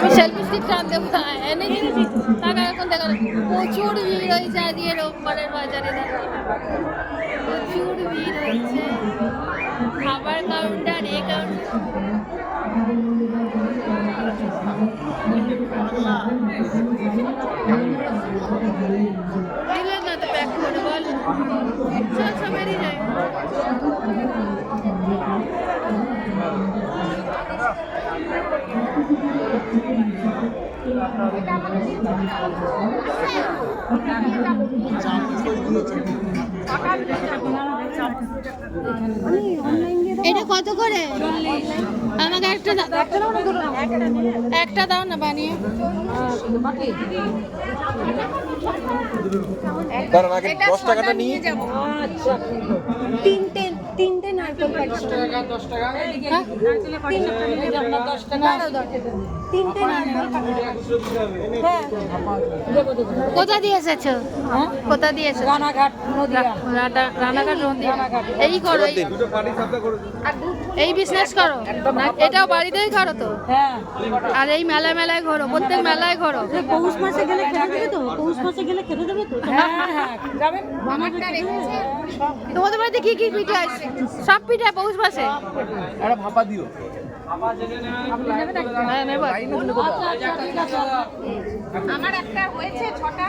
আমি selfie stick টান দেবো এনেছি টাকা এখন দেখা প্রচুর ভিড় হয়েছে আজকে রোববারের বাজারে প্রচুর ভিড় হয়েছে খাবার কাউন্টার এ কাউন্টার দিলে না তো প্যাক করে বল সবেরই যায় এটা কত করে আমাকে একটা দাও না বানিয়ে আগে 10 টাকাটা নিয়ে যাবো তিনটে নারকেল পাঠিয়ে 10 টাকা তিনটে নারকেল হ্যাঁ কোথা দিয়ে এসেছো কোথা দিয়ে এসেছো রানাঘাট নদিয়া রানাঘাট নদিয়া এই করো এই বিজনেস করো এটাও বাড়িতেই করো তো হ্যাঁ আর এই মেলায় ঘোরো প্রত্যেক মেলায় ঘোরো পৌষ মাসে গেলে খেতে দেবে তো পৌষ মাসে গেলে খেতে দেবে তো হ্যাঁ হ্যাঁ যাবেন তোমাদের বাড়িতে কি কি পিঠে আছে সব পিঠে পৌষ মাসে একটা ভাপা দিও হ্যাঁ নেব আচ্ছা ঠিক আছে আমার একটা হয়েছে 6টা